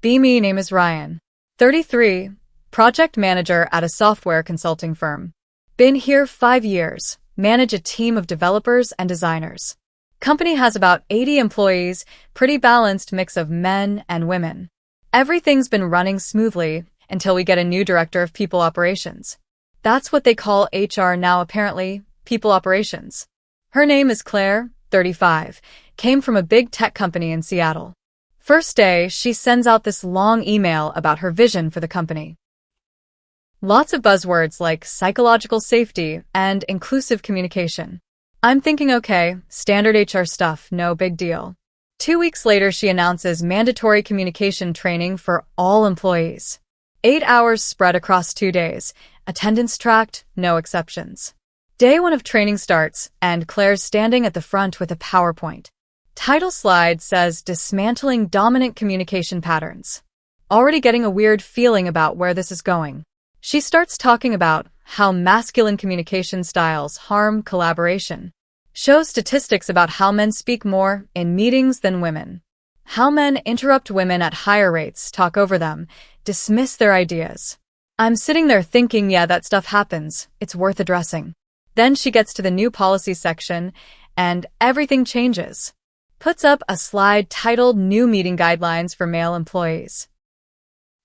Be me, name is Ryan. 33, project manager at a software consulting firm. Been here 5 years, manage a team of developers and designers. Company has about 80 employees, pretty balanced mix of men and women. Everything's been running smoothly until we get a new director of people operations. That's what they call HR now apparently, people operations. Her name is Claire, 35, came from a big tech company in Seattle. First day, she sends out this long email about her vision for the company. Lots of buzzwords like psychological safety and inclusive communication. I'm thinking, okay, standard HR stuff, no big deal. 2 weeks later, she announces mandatory communication training for all employees. 8 hours spread across 2 days. Attendance tracked, no exceptions. Day 1 of training starts, and Claire's standing at the front with a PowerPoint. Title slide says Dismantling Dominant Communication Patterns. Already getting a weird feeling about where this is going. She starts talking about how masculine communication styles harm collaboration. Shows statistics about how men speak more in meetings than women. How men interrupt women at higher rates, talk over them, dismiss their ideas. I'm sitting there thinking, yeah, that stuff happens. It's worth addressing. Then she gets to the new policy section, and everything changes. Puts up a slide titled New Meeting Guidelines for Male Employees.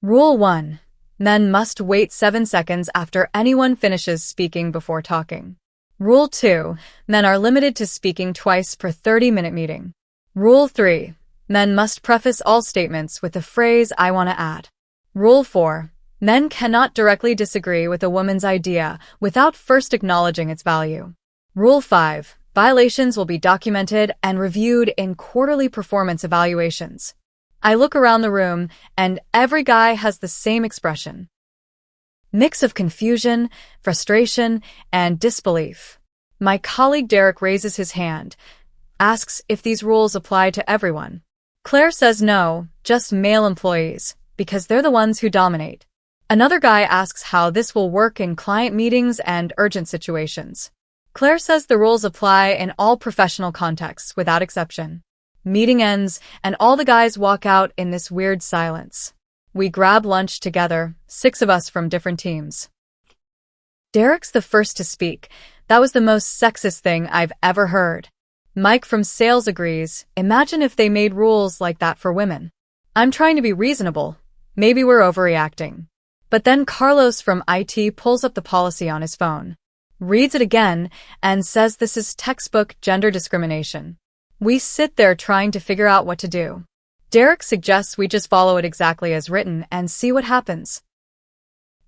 Rule 1. Men must wait 7 seconds after anyone finishes speaking before talking. Rule 2. Men are limited to speaking twice per 30-minute meeting. Rule 3. Men must preface all statements with the phrase, I want to add. Rule 4. Men cannot directly disagree with a woman's idea without first acknowledging its value. Rule 5. Violations will be documented and reviewed in quarterly performance evaluations. I look around the room, and every guy has the same expression. Mix of confusion, frustration, and disbelief. My colleague Derek raises his hand, asks if these rules apply to everyone. Claire says no, just male employees, because they're the ones who dominate. Another guy asks how this will work in client meetings and urgent situations. Claire says the rules apply in all professional contexts without exception. Meeting ends, and all the guys walk out in this weird silence. We grab lunch together, 6 of us from different teams. Derek's the first to speak. That was the most sexist thing I've ever heard. Mike from sales agrees. Imagine if they made rules like that for women. I'm trying to be reasonable. Maybe we're overreacting. But then Carlos from IT pulls up the policy on his phone, reads it again, and says this is textbook gender discrimination. We sit there trying to figure out what to do. Derek suggests we just follow it exactly as written and see what happens.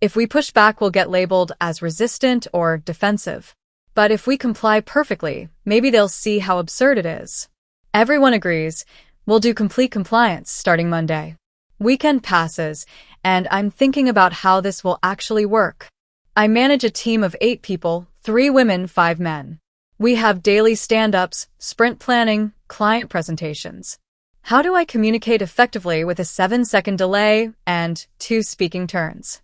If we push back, we'll get labeled as resistant or defensive. But if we comply perfectly, maybe they'll see how absurd it is. Everyone agrees. We'll do complete compliance starting Monday. Weekend passes, and I'm thinking about how this will actually work. I manage a team of 8 people, 3 women, 5 men. We have daily stand-ups, sprint planning, client presentations. How do I communicate effectively with a 7-second delay and 2 speaking turns?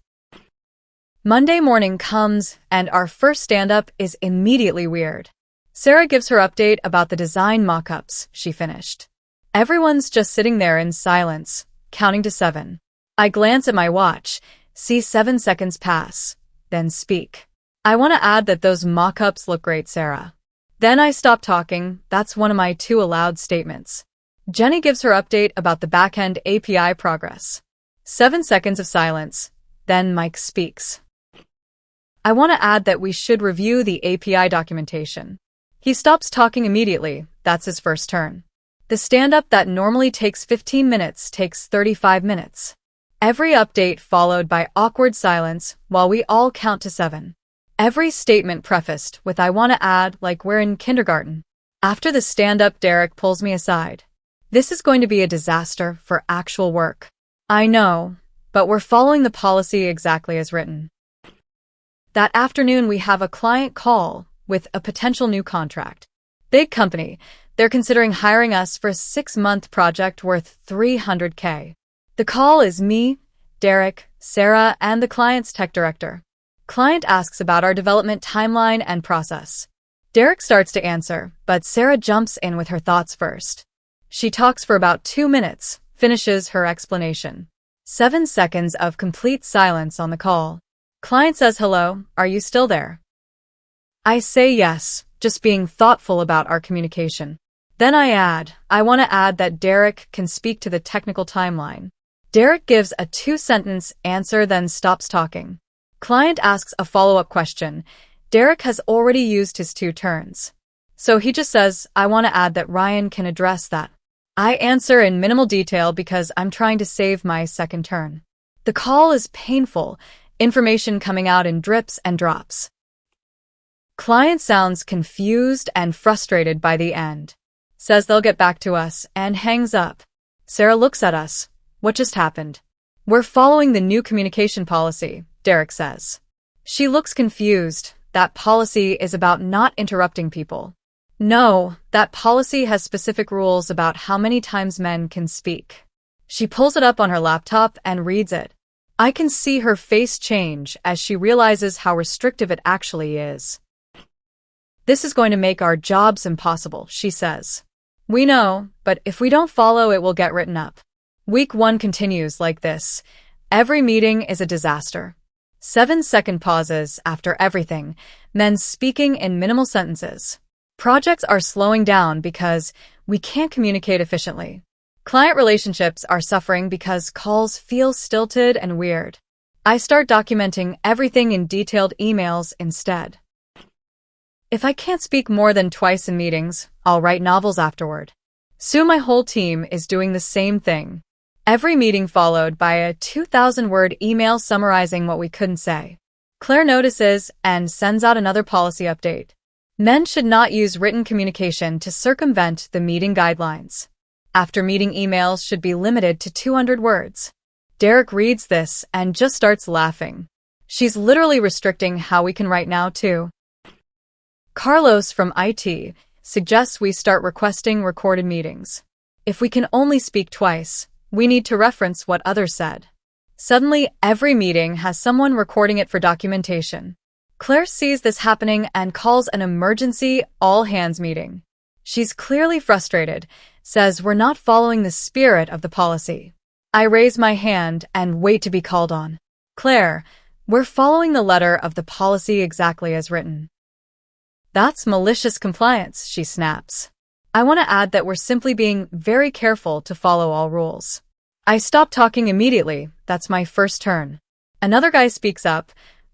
Monday morning comes, and our first stand-up is immediately weird. Sarah gives her update about the design mock-ups she finished. Everyone's just sitting there in silence, counting to 7. I glance at my watch, see 7 seconds pass, then speak. I want to add that those mock-ups look great, Sarah. Then I stop talking. That's one of my 2 allowed statements. Jenny gives her update about the backend API progress. 7 seconds of silence. Then Mike speaks. I want to add that we should review the API documentation. He stops talking immediately. That's his first turn. The stand-up that normally takes 15 minutes takes 35 minutes. Every update followed by awkward silence while we all count to 7. Every statement prefaced with I want to add like we're in kindergarten. After the stand-up, Derek pulls me aside. This is going to be a disaster for actual work. I know, but we're following the policy exactly as written. That afternoon, we have a client call with a potential new contract. Big company. They're considering hiring us for a 6-month project worth $300K. The call is me, Derek, Sarah, and the client's tech director. Client asks about our development timeline and process. Derek starts to answer, but Sarah jumps in with her thoughts first. She talks for about 2 minutes, finishes her explanation. 7 seconds of complete silence on the call. Client says hello, are you still there? I say yes, just being thoughtful about our communication. Then I want to add that Derek can speak to the technical timeline. Derek gives a 2-sentence answer then stops talking. Client asks a follow-up question. Derek has already used his 2 turns. So he just says, I want to add that Ryan can address that. I answer in minimal detail because I'm trying to save my second turn. The call is painful, information coming out in drips and drops. Client sounds confused and frustrated by the end. Says they'll get back to us and hangs up. Sarah looks at us. What just happened? We're following the new communication policy, Derek says. She looks confused. That policy is about not interrupting people. No, that policy has specific rules about how many times men can speak. She pulls it up on her laptop and reads it. I can see her face change as she realizes how restrictive it actually is. This is going to make our jobs impossible, she says. We know, but if we don't follow, it will get written up. Week 1 continues like this. Every meeting is a disaster. 7-second pauses after everything, men speaking in minimal sentences. Projects are slowing down because we can't communicate efficiently. Client relationships are suffering because calls feel stilted and weird. I start documenting everything in detailed emails instead. If I can't speak more than twice in meetings, I'll write novels afterward. Soon my whole team is doing the same thing. Every meeting followed by a 2,000-word email summarizing what we couldn't say. Claire notices and sends out another policy update. Men should not use written communication to circumvent the meeting guidelines. After meeting emails should be limited to 200 words. Derek reads this and just starts laughing. She's literally restricting how we can write now, too. Carlos from IT suggests we start requesting recorded meetings. If we can only speak twice, we need to reference what others said. Suddenly, every meeting has someone recording it for documentation. Claire sees this happening and calls an emergency all-hands meeting. She's clearly frustrated, says we're not following the spirit of the policy. I raise my hand and wait to be called on. Claire, we're following the letter of the policy exactly as written. That's malicious compliance, she snaps. I want to add that we're simply being very careful to follow all rules. I stop talking immediately. That's my first turn. Another guy speaks up.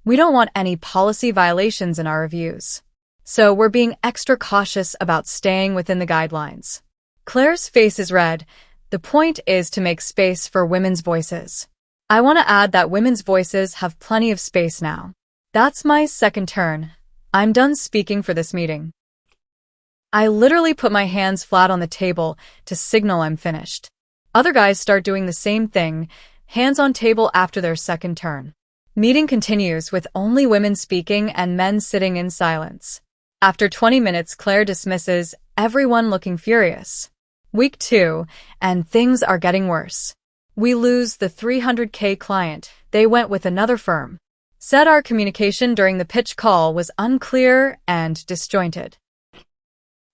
We don't want any policy violations in our reviews. So we're being extra cautious about staying within the guidelines. Claire's face is red. The point is to make space for women's voices. I want to add that women's voices have plenty of space now. That's my second turn. I'm done speaking for this meeting. I literally put my hands flat on the table to signal I'm finished. Other guys start doing the same thing, hands on table after their second turn. Meeting continues with only women speaking and men sitting in silence. After 20 minutes, Claire dismisses, everyone looking furious. Week 2, and things are getting worse. We lose the $300K client. They went with another firm. Said our communication during the pitch call was unclear and disjointed.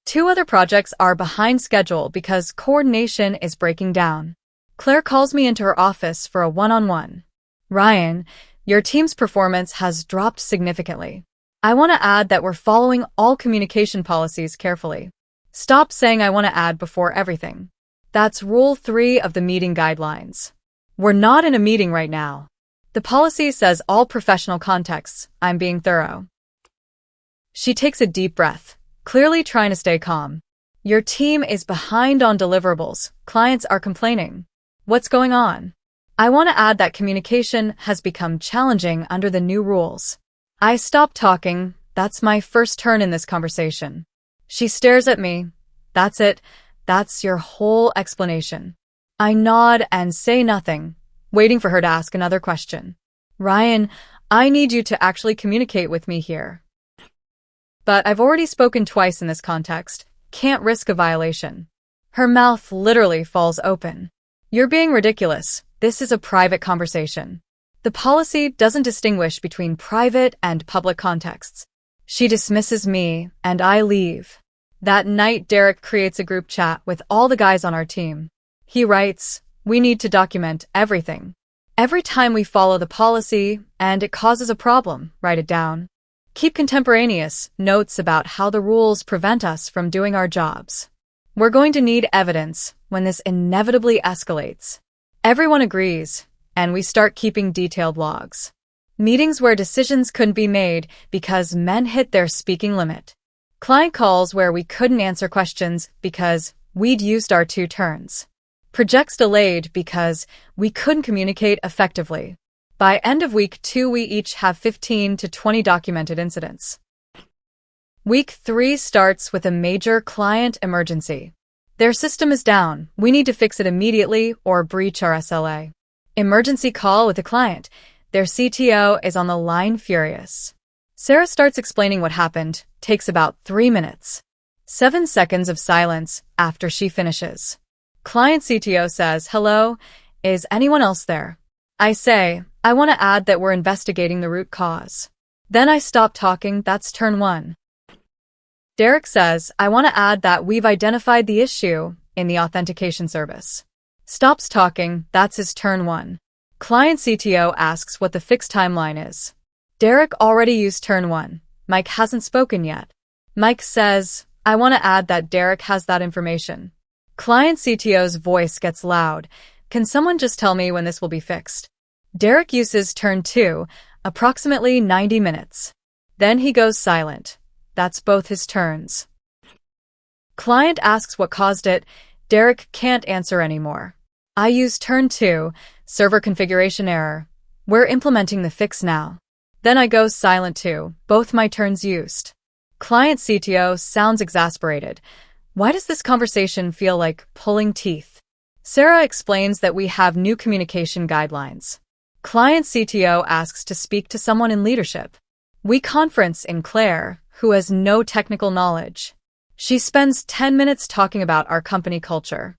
2 other projects are behind schedule because coordination is breaking down. Claire calls me into her office for a one-on-one. Ryan, your team's performance has dropped significantly. I want to add that we're following all communication policies carefully. Stop saying I want to add before everything. That's Rule 3 of the meeting guidelines. We're not in a meeting right now. The policy says all professional contexts. I'm being thorough. She takes a deep breath, clearly trying to stay calm. Your team is behind on deliverables. Clients are complaining. What's going on? I want to add that communication has become challenging under the new rules. I stop talking. That's my first turn in this conversation. She stares at me. That's it. That's your whole explanation. I nod and say nothing, waiting for her to ask another question. Ryan, I need you to actually communicate with me here. But I've already spoken twice in this context. Can't risk a violation. Her mouth literally falls open. You're being ridiculous. This is a private conversation. The policy doesn't distinguish between private and public contexts. She dismisses me, and I leave. That night, Derek creates a group chat with all the guys on our team. He writes, we need to document everything. Every time we follow the policy and it causes a problem, write it down. Keep contemporaneous notes about how the rules prevent us from doing our jobs. We're going to need evidence when this inevitably escalates. Everyone agrees, and we start keeping detailed logs. Meetings where decisions couldn't be made because men hit their speaking limit. Client calls where we couldn't answer questions because we'd used our 2 turns. Projects delayed because we couldn't communicate effectively. By end of week 2, we each have 15 to 20 documented incidents. Week 3 starts with a major client emergency. Their system is down. We need to fix it immediately or breach our SLA. Emergency call with the client. Their CTO is on the line furious. Sarah starts explaining what happened, takes about 3 minutes. 7 seconds of silence after she finishes. Client CTO says, "Hello, is anyone else there?" I say, "I want to add that we're investigating the root cause." Then I stop talking, that's turn 1. Derek says, "I want to add that we've identified the issue in the authentication service." Stops talking, that's his turn 1. Client CTO asks what the fixed timeline is. Derek already used turn 1. Mike hasn't spoken yet. Mike says, "I want to add that Derek has that information." Client CTO's voice gets loud. "Can someone just tell me when this will be fixed?" Derek uses turn 2, approximately 90 minutes. Then he goes silent. That's both his turns. Client asks what caused it. Derek can't answer anymore. I use turn 2, server configuration error. We're implementing the fix now. Then I go silent too, both my turns used. Client CTO sounds exasperated. Why does this conversation feel like pulling teeth? Sarah explains that we have new communication guidelines. Client CTO asks to speak to someone in leadership. We conference in Claire, who has no technical knowledge. She spends 10 minutes talking about our company culture.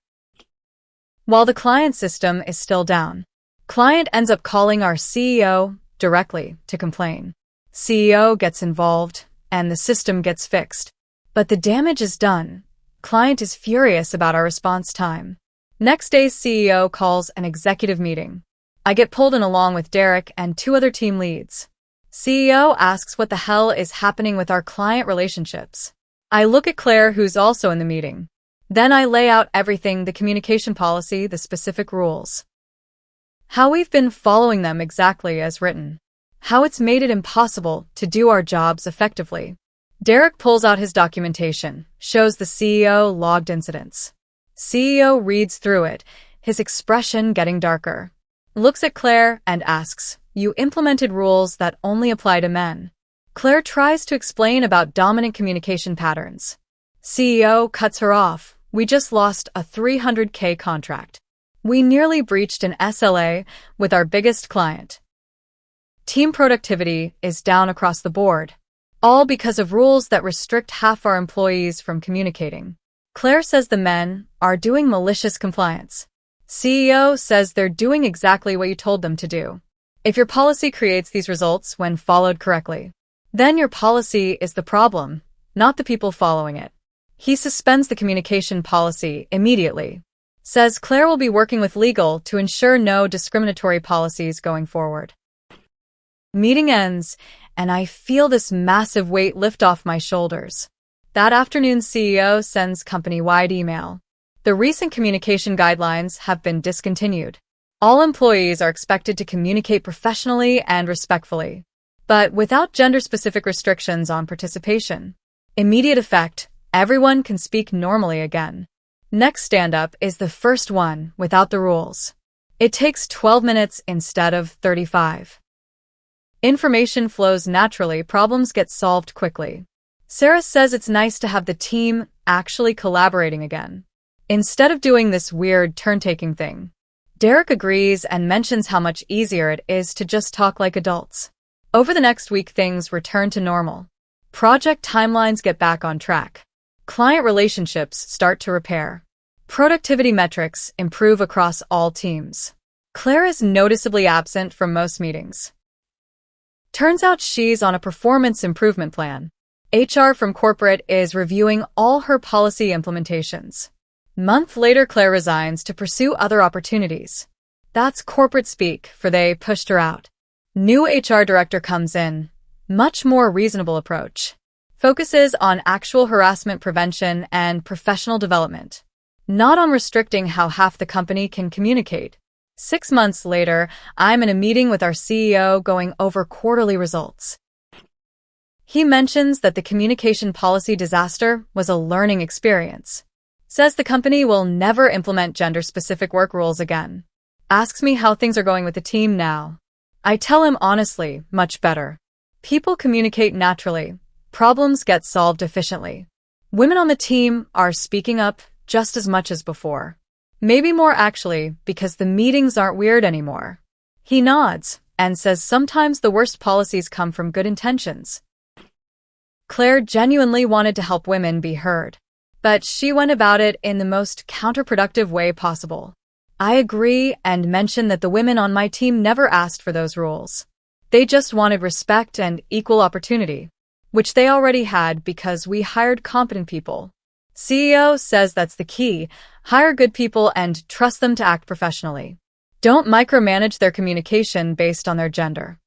While the client system is still down, client ends up calling our CEO directly to complain. CEO gets involved, and the system gets fixed. But the damage is done. Client is furious about our response time. Next day's CEO calls an executive meeting. I get pulled in along with Derek and 2 other team leads. CEO asks what the hell is happening with our client relationships. I look at Claire, who's also in the meeting. Then I lay out everything, the communication policy, the specific rules. How we've been following them exactly as written. How it's made it impossible to do our jobs effectively. Derek pulls out his documentation, shows the CEO logged incidents. CEO reads through it, his expression getting darker. Looks at Claire and asks, "You implemented rules that only apply to men." Claire tries to explain about dominant communication patterns. CEO cuts her off. "We just lost a $300K contract. We nearly breached an SLA with our biggest client. Team productivity is down across the board, all because of rules that restrict half our employees from communicating." Claire says the men are doing malicious compliance. CEO says they're doing exactly what you told them to do. If your policy creates these results when followed correctly, then your policy is the problem, not the people following it. He suspends the communication policy immediately. Says Claire will be working with legal to ensure no discriminatory policies going forward. Meeting ends, and I feel this massive weight lift off my shoulders. That afternoon, CEO sends company-wide email. The recent communication guidelines have been discontinued. All employees are expected to communicate professionally and respectfully, but without gender-specific restrictions on participation. Immediate effect, everyone can speak normally again. Next stand-up is the first one without the rules. It takes 12 minutes instead of 35. Information flows naturally, problems get solved quickly. Sarah says it's nice to have the team actually collaborating again, instead of doing this weird turn-taking thing. Derek agrees and mentions how much easier it is to just talk like adults. Over the next week, things return to normal. Project timelines get back on track. Client relationships start to repair. Productivity metrics improve across all teams. Claire is noticeably absent from most meetings. Turns out she's on a performance improvement plan. HR from corporate is reviewing all her policy implementations. Month later, Claire resigns to pursue other opportunities. That's corporate speak, for they pushed her out. New HR director comes in. Much more reasonable approach. Focuses on actual harassment prevention and professional development. Not on restricting how half the company can communicate. 6 months later, I'm in a meeting with our CEO going over quarterly results. He mentions that the communication policy disaster was a learning experience. Says the company will never implement gender-specific work rules again. Asks me how things are going with the team now. I tell him honestly, much better. People communicate naturally. Problems get solved efficiently. Women on the team are speaking up just as much as before. Maybe more actually, because the meetings aren't weird anymore. He nods and says sometimes the worst policies come from good intentions. Claire genuinely wanted to help women be heard, but she went about it in the most counterproductive way possible. I agree and mention that the women on my team never asked for those rules. They just wanted respect and equal opportunity, which they already had because we hired competent people. CEO says that's the key. Hire good people and trust them to act professionally. Don't micromanage their communication based on their gender.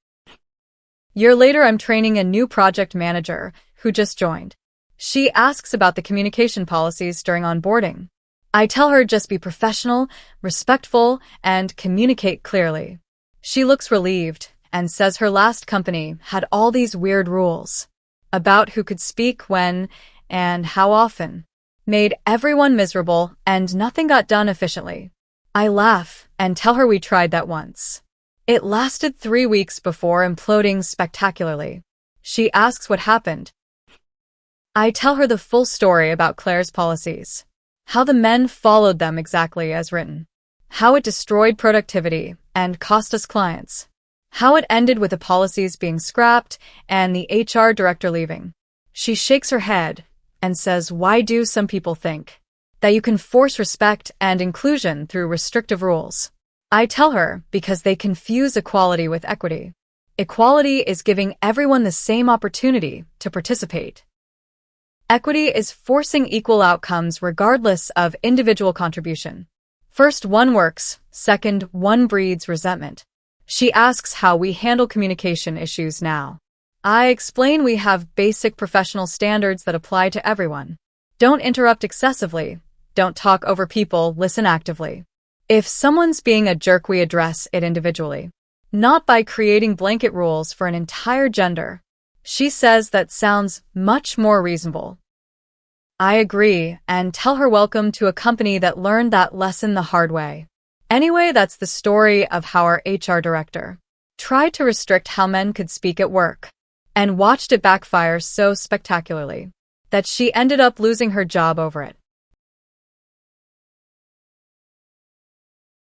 Year later, I'm training a new project manager who just joined. She asks about the communication policies during onboarding. I tell her just be professional, respectful, and communicate clearly. She looks relieved and says her last company had all these weird rules about who could speak when and how often. Made everyone miserable and nothing got done efficiently. I laugh and tell her we tried that once. It lasted 3 weeks before imploding spectacularly. She asks what happened. I tell her the full story about Claire's policies. How the men followed them exactly as written. How it destroyed productivity and cost us clients. How it ended with the policies being scrapped and the HR director leaving. She shakes her head and says, why do some people think that you can force respect and inclusion through restrictive rules? I tell her because they confuse equality with equity. Equality is giving everyone the same opportunity to participate. Equity is forcing equal outcomes regardless of individual contribution. First, one works. Second, one breeds resentment. She asks how we handle communication issues now. I explain we have basic professional standards that apply to everyone. Don't interrupt excessively. Don't talk over people, listen actively. If someone's being a jerk, we address it individually, not by creating blanket rules for an entire gender. She says that sounds much more reasonable. I agree and tell her welcome to a company that learned that lesson the hard way. Anyway, that's the story of how our HR director tried to restrict how men could speak at work and watched it backfire so spectacularly that she ended up losing her job over it.